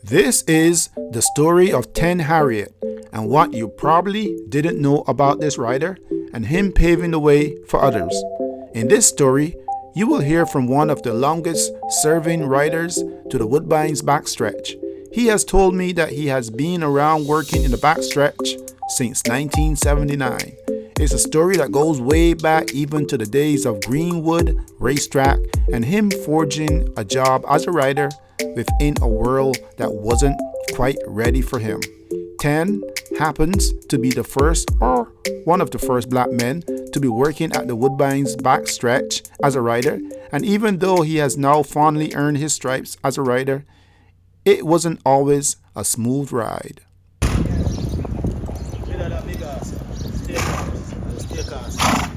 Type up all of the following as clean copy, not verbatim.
This is the story of Ten Harriett and what you probably didn't know about this rider and him paving the way for others. In this story, you will hear from one of the longest serving riders to the Woodbine's backstretch. He has told me that he has been around working in the backstretch since 1979. It's a story that goes way back even to the days of Greenwood Racetrack and him forging a job as a rider within a world that wasn't quite ready for him. Ten happens to be the first or one of the first black men to be working at the Woodbine's backstretch as a rider, and even though he has now fondly earned his stripes as a rider, it wasn't always a smooth ride.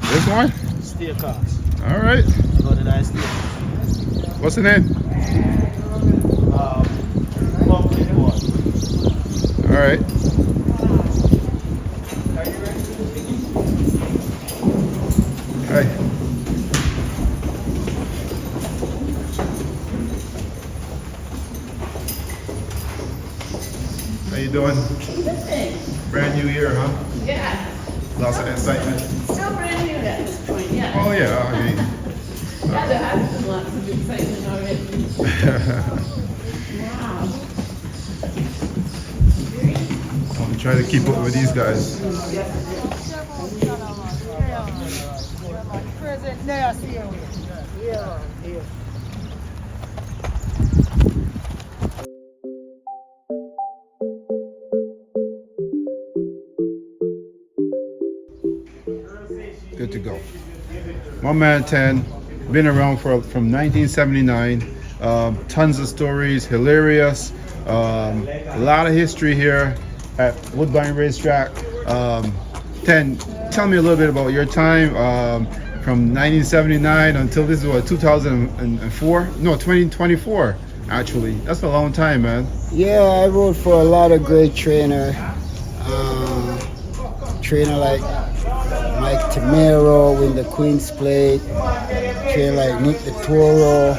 This one? Steakhouse. All right. What's the name? Pumpkin boy. All right. Hi. How you doing? Brand new year, huh? Yeah, Lots of excitement. still brand new at this point, yeah. Oh yeah, I mean. Yeah, there has been lots of excitement already. Wow. I'm trying to keep up with these guys. Good to go. My man Ten, been around from 1979. Tons of stories, hilarious. A lot of history here at Woodbine Racetrack. Ten, tell me a little bit about your time from 1979 until this is what, 2004? No, 2024 actually. That's a long time, man. Yeah, I rode for a lot of great trainer like Mike Tamero in the Queen's Plate, trainer like Nick the Toro,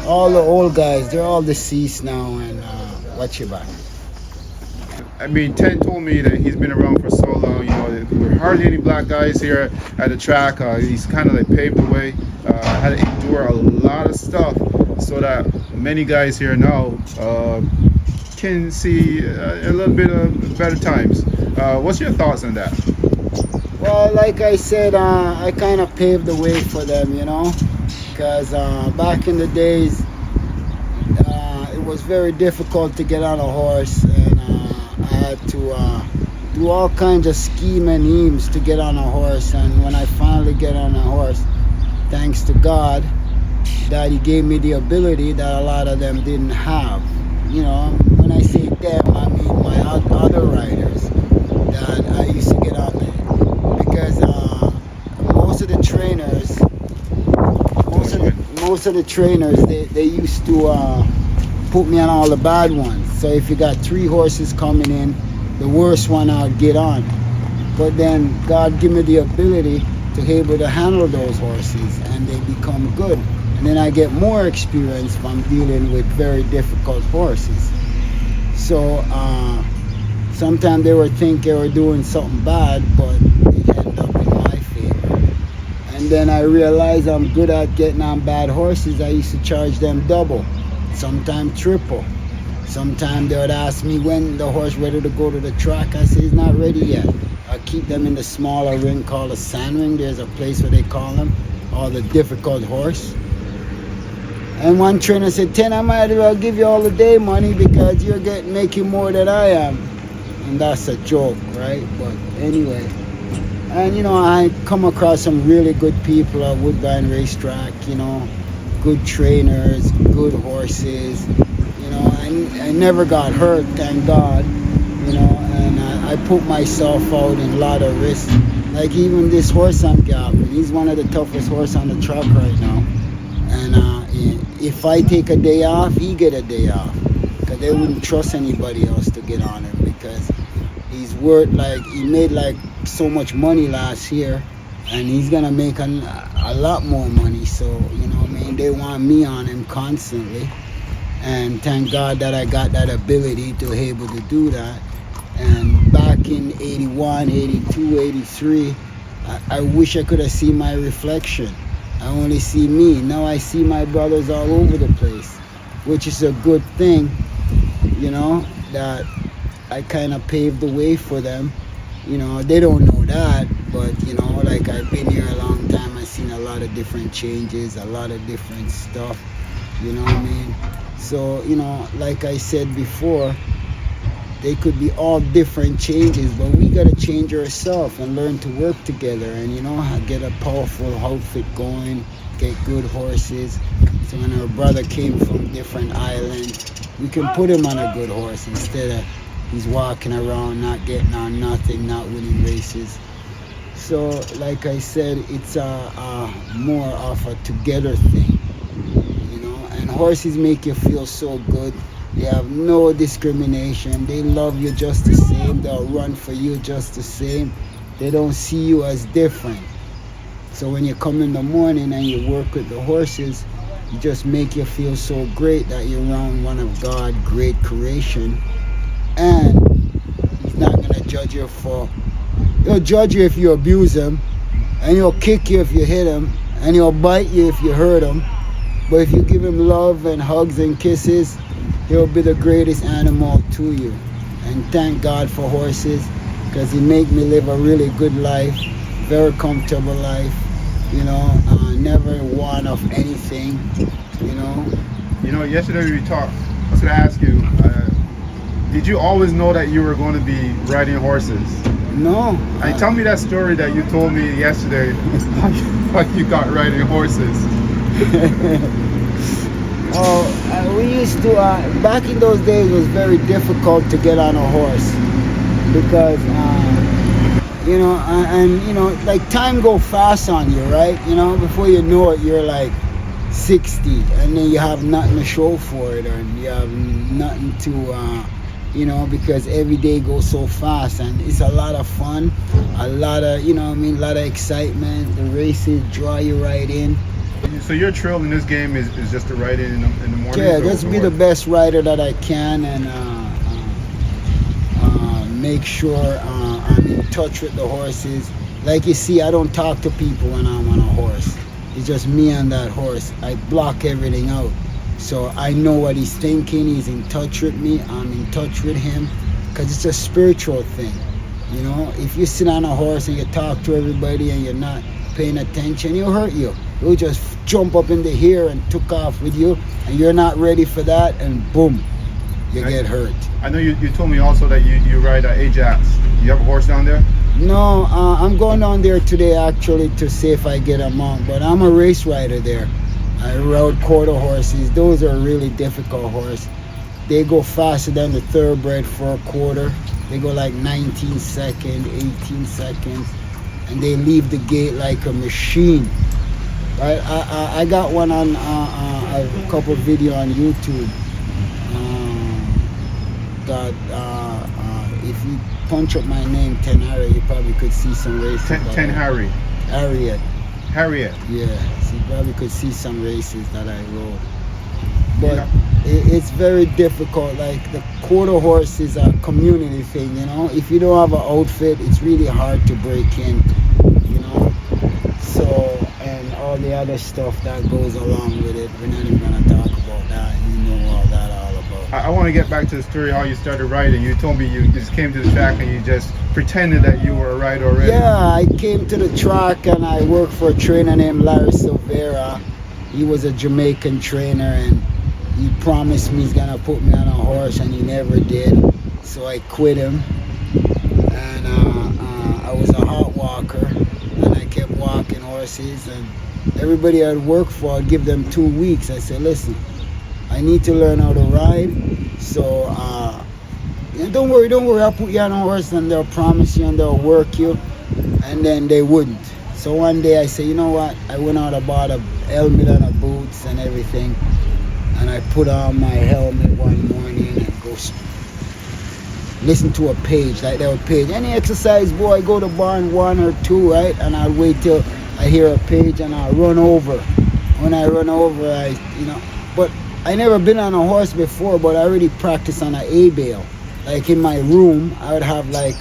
all the old guys, they're all deceased now, and watch your back. I mean, Ten told me that he's been around for so long. You know, there are hardly any black guys here at the track. He's kind of like paved the way. Had to endure a lot of stuff so that many guys here now can see a little bit of better times. What's your thoughts on that? Well, like I said, I kind of paved the way for them, you know, because back in the days, it was very difficult to get on a horse, and I had to do all kinds of scheme and eames to get on a horse. And when I finally get on a horse, thanks to God, that He gave me the ability that a lot of them didn't have. You know, when I say them, I mean my other riders that I used to get on there. Because most of the trainers, they used to put me on all the bad ones. So if you got 3 horses coming in, the worst one I'd get on. But then God give me the ability to be able to handle those horses, and they become good. And then I get more experience from dealing with very difficult horses. So sometimes they would think they were doing something bad, but it ended up in my favor. And then I realized I'm good at getting on bad horses. I used to charge them double, sometimes triple. Sometimes they would ask me when the horse ready to go to the track. I say he's not ready yet. I keep them in the smaller ring called a sand ring. There's a place where they call them, all the difficult horse. And one trainer said, Ten, I might as well give you all the day money because you're making more than I am. And that's a joke, right? But anyway, and you know, I come across some really good people at Woodbine Racetrack, you know, good trainers, good horses, you know, I never got hurt, thank God, you know, and I put myself out in a lot of risk. Like even this horse I'm galloping, he's one of the toughest horses on the track right now. And if I take a day off, he get a day off, because they wouldn't trust anybody else to get on him, because he's worth he made like so much money last year, and he's gonna make a lot more money. So you know what I mean, they want me on him constantly. And thank God that I got that ability to be able to do that. And back in 81, 82, 83, I wish I could have seen my reflection. I only see me. Now I see my brothers all over the place, which is a good thing, you know, that I kind of paved the way for them. You know, they don't know that, but, you know, like I've been here a long time. I've seen a lot of different changes, a lot of different stuff, you know what I mean? So, you know, like I said before, they could be all different changes, but we got to change ourselves and learn to work together and, you know, get a powerful outfit going, get good horses. So when our brother came from different islands, we can put him on a good horse instead of he's walking around not getting on nothing, not winning races. So like I said, it's a more of a together thing, you know, and horses make you feel so good. They have no discrimination. They love you just the same. They'll run for you just the same. They don't see you as different. So when you come in the morning and you work with the horses, you just make you feel so great that you're around one of God's great creation. And he's not going to judge you for... He'll judge you if you abuse him, and he'll kick you if you hit him, and he'll bite you if you hurt him. But if you give him love and hugs and kisses, he'll be the greatest animal to you. And thank God for horses, because he made me live a really good life, very comfortable life, you know, never want of anything, you know. You know, yesterday we talked, I was going to ask you, did you always know that you were going to be riding horses? No. And tell me that story that you told me yesterday, how you got riding horses. We used to, back in those days, it was very difficult to get on a horse because, you know, and, you know, like time go fast on you, right? You know, before you know it, you're like 60 and then you have nothing to show for it, or you have nothing to, you know, because every day goes so fast and it's a lot of fun, a lot of, you know what I mean, a lot of excitement. The races draw you right in. So your trail in this game is just to ride in the morning? Yeah, just be the best rider that I can and make sure I'm in touch with the horses. Like you see, I don't talk to people when I'm on a horse. It's just me and that horse. I block everything out. So I know what he's thinking. He's in touch with me. I'm in touch with him. Because it's a spiritual thing. You know, if you sit on a horse and you talk to everybody and you're not paying attention, it'll hurt you. It'll just jump up in the air and took off with you, and you're not ready for that, and boom, you get hurt. I know you told me also that you ride Ajax. You have a horse down there? No, I'm going down there today actually to see if I get a mount, but I'm a race rider there. I rode quarter horses. Those are really difficult horses. They go faster than the thoroughbred for a quarter. They go like 19 seconds, 18 seconds, and they leave the gate like a machine. Right? I got one on a couple video on YouTube. If you punch up my name, Ten Harriett, you probably could see some races. Ten Harriet. Harriet. Yeah, so you probably could see some races that I rode. But it's very difficult. Like the quarter horse is a community thing, you know. If you don't have an outfit, it's really hard to break in, you know. So, and all the other stuff that goes along with it, we're not even gonna talk about that. You know all that all about. I want to get back to the story how you started riding. You told me you just came to the track and you just pretended that you were a rider already. Yeah, I came to the track and I worked for a trainer named Larry Silvera. He was a Jamaican trainer and he promised me he's gonna put me on a horse, and he never did. So I quit him, and I was a hot walker, and I kept walking horses. And everybody I'd work for, I'd give them 2 weeks. I said, listen, I need to learn how to ride. So don't worry, I'll put you on a horse, and they'll promise you and they'll work you, and then they wouldn't. So one day I said, you know what? I went out and bought a helmet and a boots and everything. And I put on my helmet one morning and go listen to a page, like that page. Any exercise, boy, I go to barn 1 or 2, right? And I'll wait till I hear a page and I'll run over. When I run over, but I never been on a horse before, but I already practiced on an hay bale. Like in my room, I would have like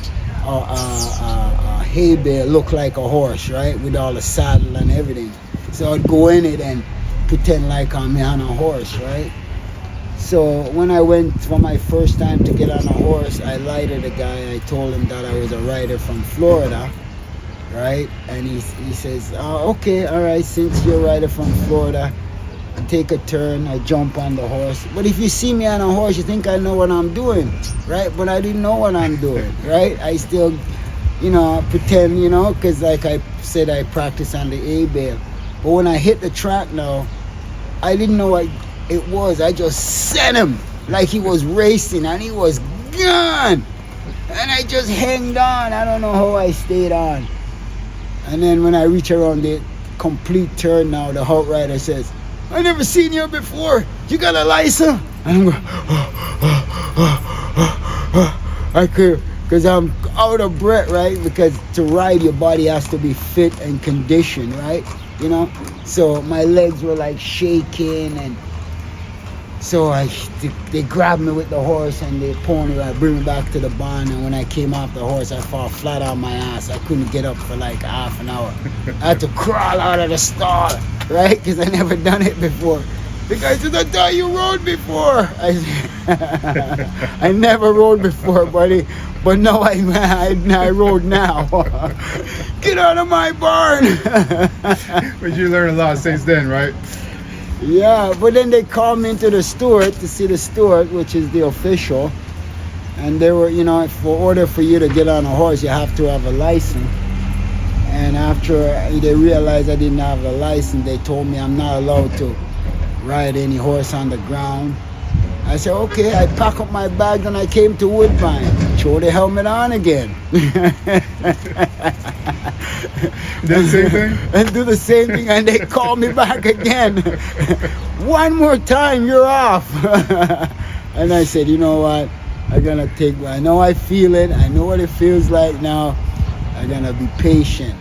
a hay bale look like a horse, right? With all the saddle and everything. So I'd go in it and pretend like I'm on a horse, right? So when I went for my first time to get on a horse, I lied to the guy. I told him that I was a rider from Florida, right? And he says, oh, okay, all right, since you're a rider from Florida, take a turn. I jump on the horse. But if you see me on a horse, you think I know what I'm doing, right? But I didn't know what I'm doing, right? I still, pretend, because like I said, I practice on the hay bale. But when I hit the track now, I didn't know what it was. I just sent him like he was racing, and he was gone. And I just hanged on. I don't know how I stayed on. And then when I reach around the complete turn now, the outrider says, I never seen you before. You got a license? And I'm going, I could, because I'm out of breath, right? Because to ride, your body has to be fit and conditioned, right? So my legs were like shaking, and so they grabbed me with the horse and they pony, I bring me back to the barn, and when I came off the horse, I fall flat on my ass. I couldn't get up for like half an hour. I had to crawl out of the stall, right? Because I never done it before. The guy said, I thought you rode before. I said, I never rode before, buddy. But no, I rode now. Get out of my barn. But you learned a lot since then, right? Yeah, but then they called me into the steward to see the steward, which is the official. And they were, for order for you to get on a horse, you have to have a license. And after they realized I didn't have a license, they told me I'm not allowed to ride any horse on the ground. I said, okay. I pack up my bags and I came to Woodbine. Throw the helmet on again. Do the same thing? And do the same thing, and they call me back again. One more time, you're off. And I said, you know what? I know I feel it. I know what it feels like now. I'm gonna be patient.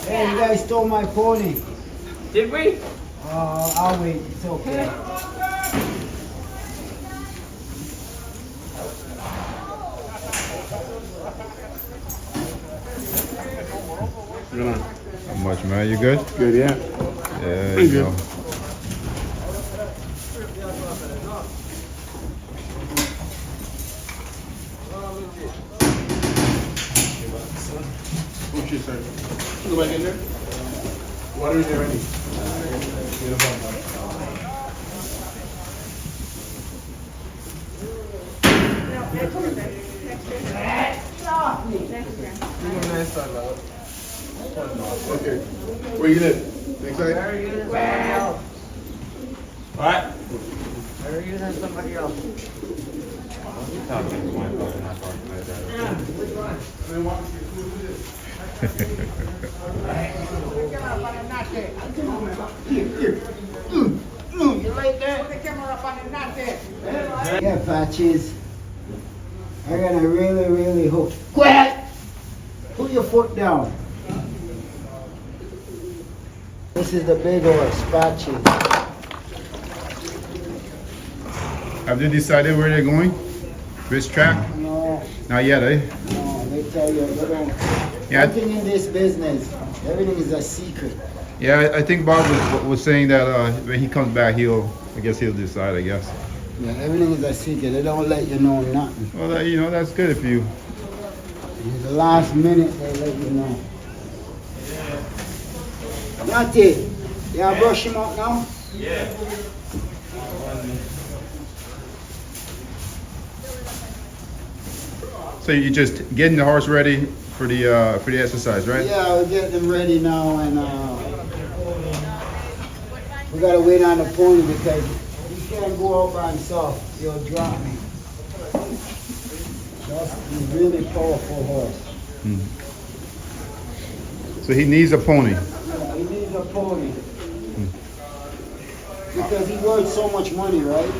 Hey, you guys stole my pony. Did we? I'll wait. It's okay. How much, man? You good? Good, yeah. Yeah, there you go. What's your sir? Go back in there. Water is there ready. Okay. Where you live? Next side? Alright. They're using somebody else. You like that? Yeah, Patches. I gotta really, really hook. Quit! Put your foot down. This is the big horse, Patches. Have they decided where they're going? Which track? No, Not yet, eh? no, they tell you, they don't. Yeah. Nothing in this business. Everything is a secret. Yeah, I think Bob was saying that when he comes back, he'll decide, I guess. Yeah, everything is a secret. They don't let you know nothing. Well, that's good if you. In the last minute, they let you know. Natty, you want to brush him up now? Yeah. So you just getting the horse ready for the exercise, right? Yeah, we'll get them ready now, and we gotta wait on the pony because he can't go out by himself. He'll drop me. That's a really powerful horse. So he needs a pony. Yeah, he needs a pony. Because he worth so much money, right?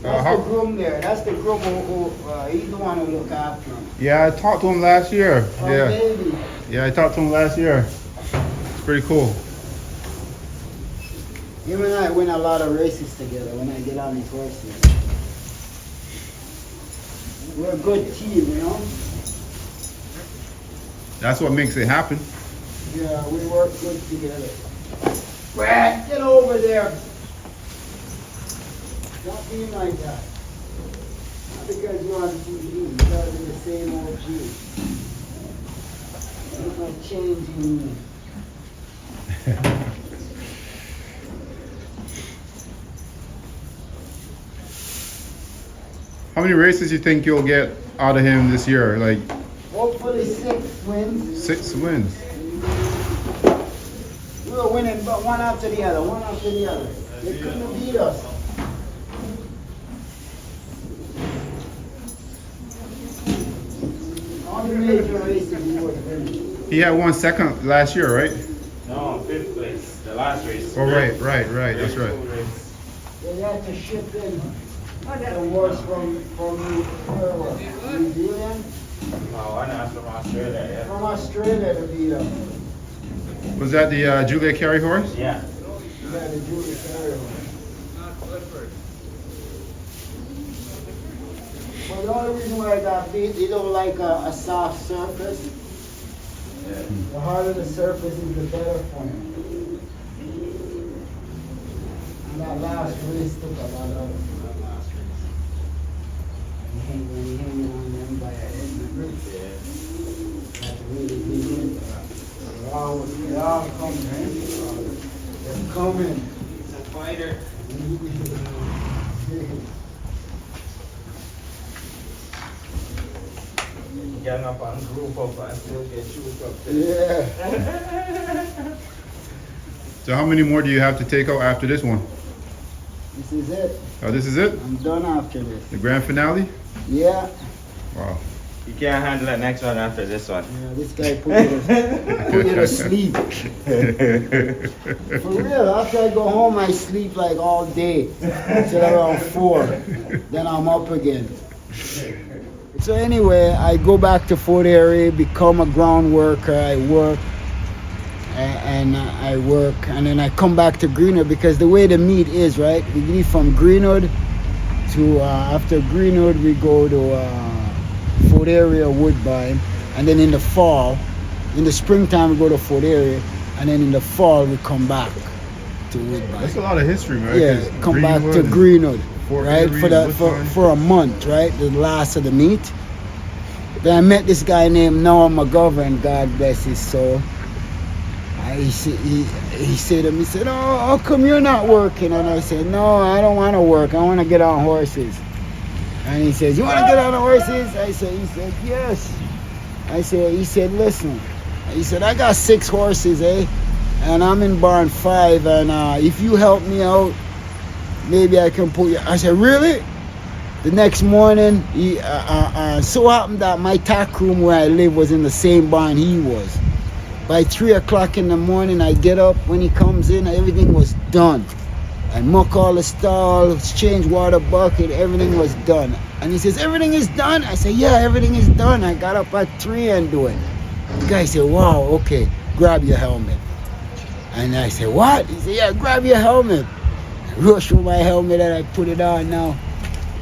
That's how- the groom there. That's the groom who he's the one who look after him. Yeah, I talked to him last year. Oh, Yeah. baby. Yeah, I talked to him last year. It's pretty cool. Him and I win a lot of races together when I get on these horses. We're a good team, you know? That's what makes it happen. Yeah, we work good together. Brad, get over there. Stop being like that. Not because you're on TV, because of the same old you. There's no change in you. How many races you think you'll get out of him this year? Like Hopefully 6 wins. 6 wins. We were winning but one after the other, one after the other. They couldn't have beat us. All the major races we were winning. He had 1 second last year, right? No, 5th place. The last race. Oh, right. That's right. They had to ship in the horse from New Zealand, Oh, one that's from Australia, yeah. from Australia to beat us. Was that the Julia Carey horse? Yeah. We had to do the carry horse. But the only reason why I got beat, they don't like a soft surface. Yeah. The harder the surface is, the better for him. And that last race took a lot of that last race. When he hanging on them by a head, remember? That's really big in. They all coming, man. They're coming. He's a fighter. Gang up and group up and still get shoot up there. Yeah. So how many more do you have to take out after this one? This is it. Oh, this is it? I'm done after this. The grand finale? Yeah. Wow. You can't handle the next one after this one. Yeah, this guy put you to sleep. For real, after I go home, I sleep like all day till around 4. Then I'm up again. So anyway, I go back to Fort Erie, become a ground worker. I work, and I work, and then I come back to Greenwood because the way the meet is, right? We leave from Greenwood to after Greenwood we go to Fort Erie or Woodbine, and then in the fall, in the springtime we go to Fort Erie, and then in the fall we come back to Woodbine. That's a lot of history, man. Yeah, 'cause come back to and Greenwood, Fort right? Erie For and the Woodbine. for a month, right? The last of the meet. Then I met this guy named Noah McGovern, God bless his soul. He said to me, he said, "Oh, how come you're not working?" And I said, "No, I don't want to work. I want to get on horses." And he says, "You want to get on the horses?" He said, "Yes." He said, "Listen," he said, "I got 6 horses, and I'm in barn 5, and if you help me out, maybe I can put you." I said, "Really?" The next morning, he so happened that my tack room where I live was in the same barn he was. By 3 o'clock in the morning, I get up. When he comes in, everything was done. I muck all the stalls, change water bucket, everything was done. And he says, "Everything is done?" I said, "Yeah, everything is done. I got up at 3 and do it." The guy said, "Wow, okay, grab your helmet." And I said, "What?" He said, "Yeah, grab your helmet." I rushed with my helmet and I put it on now.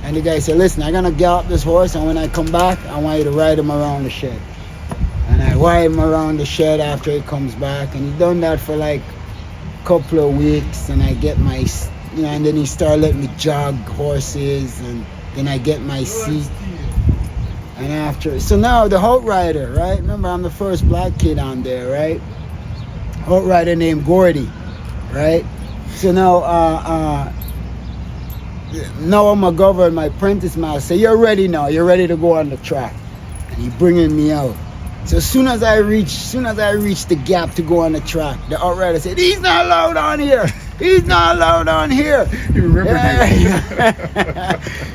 And the guy said, "Listen, I'm gonna gallop this horse, and when I come back, I want you to ride him around the shed." And I ride him around the shed after he comes back, and he done that for like a couple of weeks, and I get my, and then he started letting me jog horses, and then I get my seat. And after, so now the outrider, right? Remember, I'm the first black kid on there, right? Outrider named Gordy, right? So now, Noah McGovern, my apprentice master, say, "You're ready now. You're ready to go on the track." And he bringing me out. So as soon as I reach the gap to go on the track, the outrider said, "He's not allowed on here. He's not allowed on here." You remember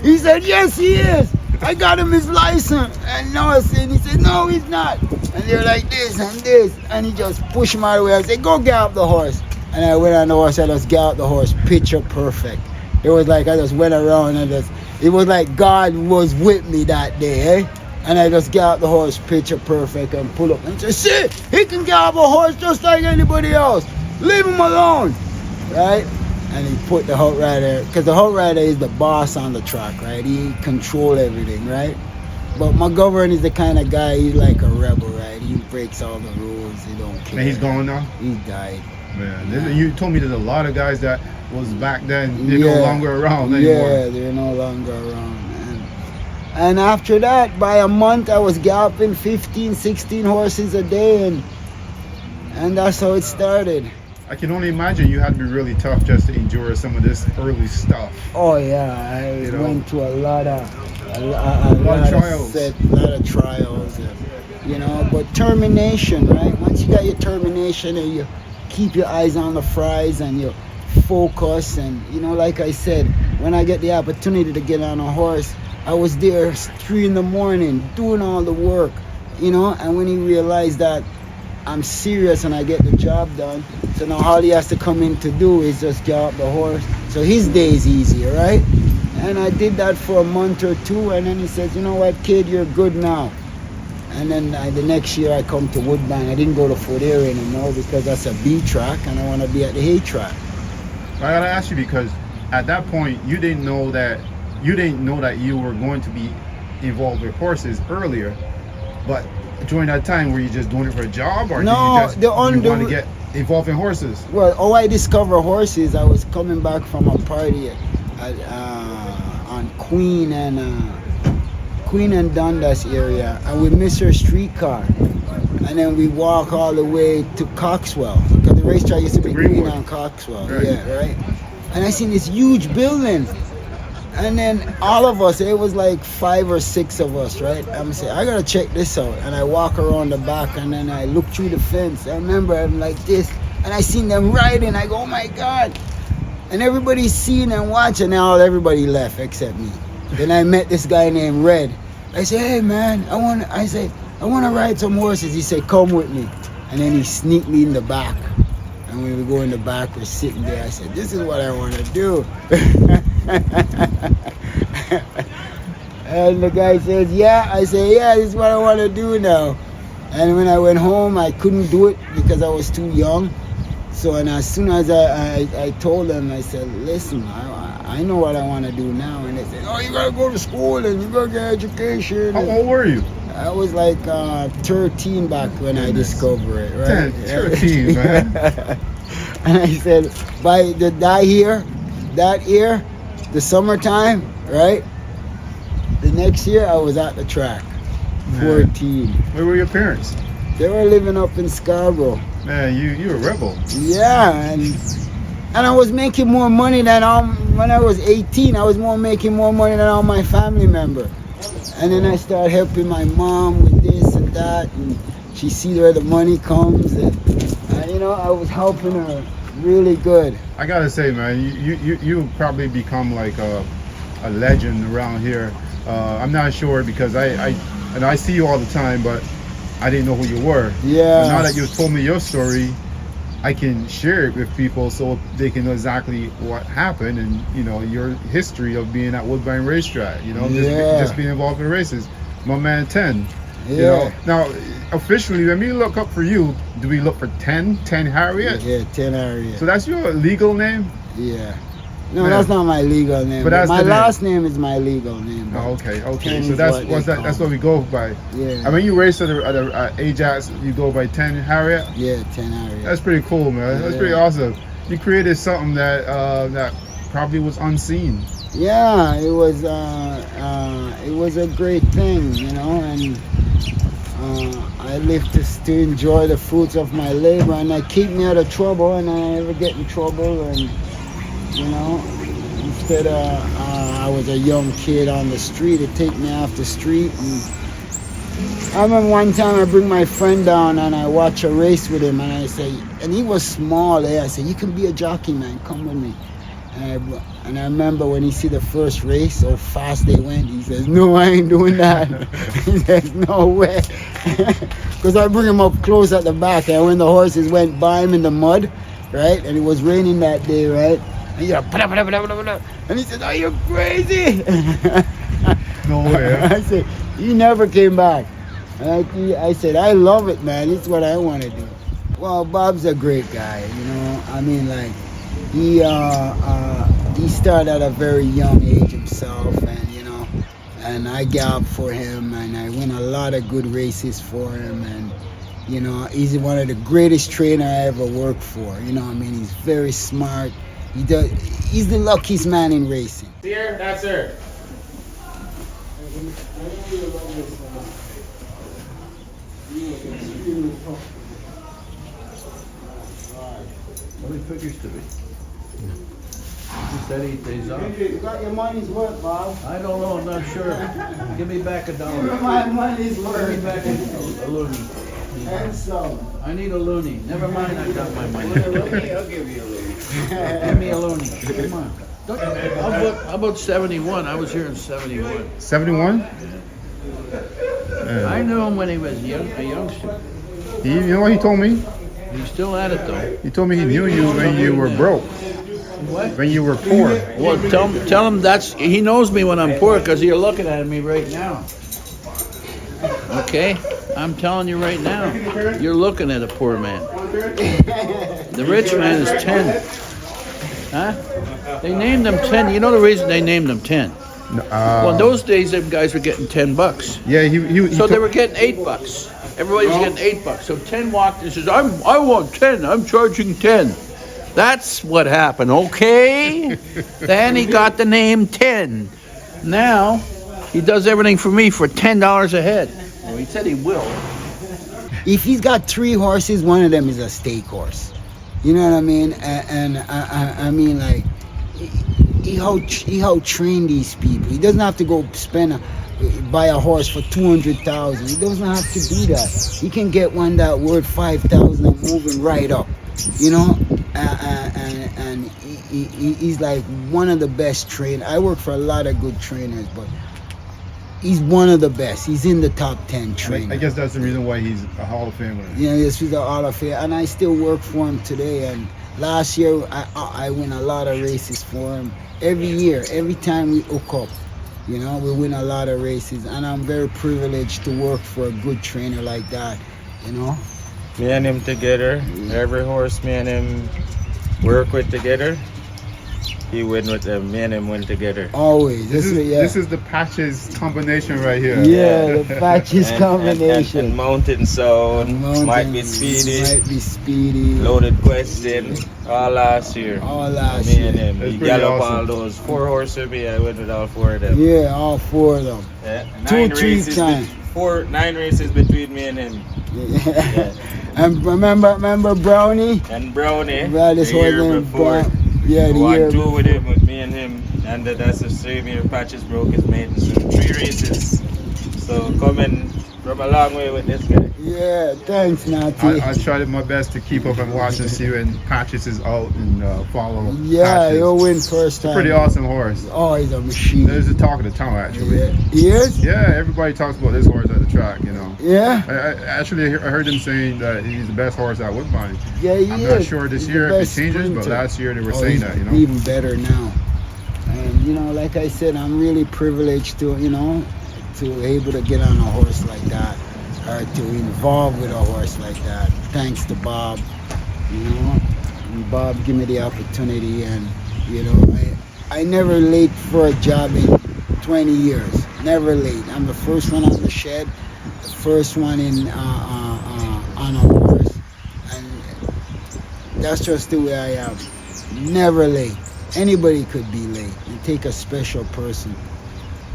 He said, "Yes, he is. I got him his license." And Noah said, he said, "No, he's not." And they're like this and this. And he just pushed my way. I said, "Go gallop the horse." And I went on the horse. I just galloped the horse, picture perfect. It was like I just went around and just It was like God was with me that day, eh? And I just get out the horse picture perfect and pull up and say, see, he can get out a horse just like anybody else. Leave him alone, right? And he put the hot rider, because the hot rider is the boss on the track, right? He control everything, right? But McGovern is the kind of guy, he's like a rebel, right? He breaks all the rules, he don't care. And he's gone now? He's died. Man, you told me there's a lot of guys that was back then, they're no longer around anymore. Yeah, they're no longer around. And after that, by a month, I was galloping 15, 16 horses a day, and that's how it started. I can only imagine you had to be really tough just to endure some of this early stuff. Oh yeah, I went through a lot of trials. A lot of trials, but termination, right? Once you got your termination and you keep your eyes on the prize and you focus, and like I said, when I get the opportunity to get on a horse, I was there 3 a.m. doing all the work, and when he realized that I'm serious and I get the job done, so now all he has to come in to do is just get up the horse, so his day is easier, right? And I did that for a month or 2, and then he says, you know what, kid, you're good now. And then the next year I come to Woodbine. I didn't go to Fort Erie anymore because that's a B track and I want to be at the hay track. I gotta ask you, because at that point you didn't know that you were going to be involved with horses earlier, but during that time were you just doing it for a job, or did you want to get involved in horses? Well, I discovered horses. I was coming back from a party on Queen and Dundas area, and we missed our streetcar, and then we walk all the way to Coxwell, because the racetrack used to be Queen on Coxwell. Right. Yeah, right. And I seen this huge building, and then all of us, it was like 5 or 6 of us, right? I'm saying, I gotta check this out, and I walk around the back, and then I look through the fence. I remember I'm like this, and I seen them riding. I go, oh my God! And everybody's seeing and watching. Now everybody left except me. Then I met this guy named Red. I said, hey man, I want to ride some horses. He said, come with me. And then he sneaked me in the back. And when we go in the back, we're sitting there. I said, this is what I want to do. And the guy says, yeah. I said, yeah, this is what I want to do now. And when I went home, I couldn't do it because I was too young. So, and as soon as I told them, I said, listen, I know what I want to do now. And they said, oh, you got to go to school and you got to get education. How old were you? I was like 13 back when I discovered it, right? 13, man. And I said, by that year, the summertime, right? The next year, I was at the track, 14. Where were your parents? They were living up in Scarborough. Man, you a rebel. Yeah, and I was making more money than when I was 18. I was making more money than all my family members. And then I started helping my mom with this and that, and she sees where the money comes, and I was helping her really good. I gotta say, man, you probably become like a legend around here. I'm not sure because I see you all the time, but I didn't know who you were. Yeah. But now that you've told me your story, I can share it with people so they can know exactly what happened and your history of being at Woodbine Racetrack. Just being involved in races. My man Ten. Yeah. Now officially, when we look up for you, do we look for Ten Harriett? Yeah, Ten Harriet. So that's your legal name? Yeah. No, that's not my legal name. But my last name is my legal name. Oh, okay. So that's what we go by. Yeah. I mean, you raced at Ajax, you go by Ten Harriett. Yeah, Ten Harriet. That's pretty cool, man. That's pretty awesome. You created something that probably was unseen. Yeah, it was a great thing, and I live to enjoy the fruits of my labor, and I keep me out of trouble, and I never get in trouble, and instead I was a young kid on the street, it take me off the street. And I remember one time I bring my friend down and I watch a race with him, and I say, and he was small, I said, you can be a jockey, man, come with me. And I remember when he see the first race, how fast they went, he says, no, I ain't doing that. He says, no way. Because I bring him up close at the back, and when the horses went by him in the mud, right, and it was raining that day, right, And you're blah, blah, blah, blah, blah. And he said, "Are you crazy?" No way. I said, "He never came back." And I said, "I love it, man. It's what I want to do." Well, Bob's a great guy, you know. I mean, like, he started at a very young age himself, and you know, and I galloped for him, and I win a lot of good races for him, and you know, he's one of the greatest trainer I ever worked for. You know, I mean, he's very smart. He's the luckiest man in racing. Here, that's her. What do figures to be? You said 8 days off. You got your money's worth, Bob. I don't know, I'm not sure. Give me back $1. My money's Give me worth. back a loony. And so. I need a loony. Never mind, I got my money. I'll give you a little. Give me a loony. Come on. How about 71? I was here in 71. 71? I knew him when he was a youngster. You know what he told me? He's still at it though. He told me he knew you when you were broke, What? when you were poor. Well, tell him he knows me when I'm poor because you're looking at me right now. Okay? I'm telling you right now. You're looking at a poor man. The rich man is 10. Huh? They named him 10. You know the reason they named him 10? Well, in those days, them guys were getting $10. Yeah, he So they were getting $8. Everybody was getting $8. So 10 walked and says, I want 10. I'm charging 10. That's what happened, okay? Then he got the name 10. Now he does everything for me for $10 a head. Well, he said he will. If he's got 3 horses, one of them is a stake horse. You know what I mean? And I mean, like, he how train these people. He doesn't have to go buy a horse for 200,000. He doesn't have to do that. He can get one that worth 5,000 and moving right up. You know, and he's like one of the best trainers. I work for a lot of good trainers, but he's one of the best. He's in the top 10 trainers. I guess that's the reason why he's a Hall of Famer. Yeah, yes, he's a Hall of Fame, and I still work for him today. And last year, I win a lot of races for him. Every year, every time we hook up, you know, we win a lot of races, and I'm very privileged to work for a good trainer like that, you know. Me and him together, every horse me and him work with together, he win with them, me and him win together. Always. This This is the patches combination right here. Yeah, the patches combination. And Mountain Sound, might be speedy, loaded question, all last year. All last me year. and him, That's he pretty gallop awesome. all those 4 horses with me, I win with all 4 of them. Yeah, all 4 of them. Yeah, 2-3 times. 9 races between me and him. Yeah. And remember Brownie? And Brownie, Well, this the year was before. Yeah, the year 1-2 with him, with me and him, and that's the same year Patches broke his maiden. So 3 races. So coming from a long way with this guy. Yeah, thanks, Natty. I tried my best to keep up and watch and see when Patches is out and follow. Yeah, Patches. he'll win first time. Pretty awesome horse. Oh, he's a machine. There's the talk of the town actually. Yeah. He is? Yeah, everybody talks about this horse at the track, you know. Yeah? I actually heard them saying that he's the best horse at Woodbine. Yeah, he I'm is. not sure this He's year the if best it changes, but sprinter. last year they were Oh, saying he's that, you know. even better now. And, you know, like I said, I'm really privileged to, you know, to able to get on a horse like that, or to involve with a horse like that. Thanks to Bob, you know. And Bob gave me the opportunity, and, you know, I never late for a job in 20 years. Never late. I'm the first one on the shed, the first one in on a horse, and that's just the way I am. Never late. Anybody could be late. You take a special person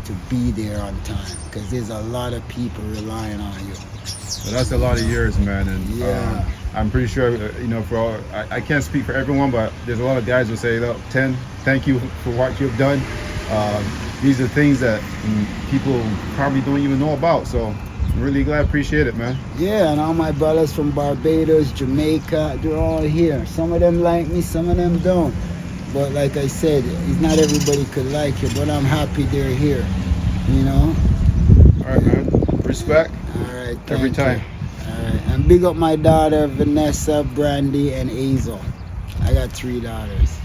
to be there on time, because there's a lot of people relying on you. So that's a lot of years, man, and Yeah. I'm pretty sure, you know, for all, I can't speak for everyone, but there's a lot of guys who say, look, 10, thank you for what you've done. These are things that people probably don't even know about, so I'm really glad, appreciate it, man. Yeah, and all my brothers from Barbados, Jamaica, they're all here. Some of them like me, some of them don't. But like I said, it's not everybody could like it, but I'm happy they're here, you know? All right, man. Respect. All right, Every thank time. you. All right, and big up my daughter, Vanessa, Brandy, and Hazel. I got 3 daughters.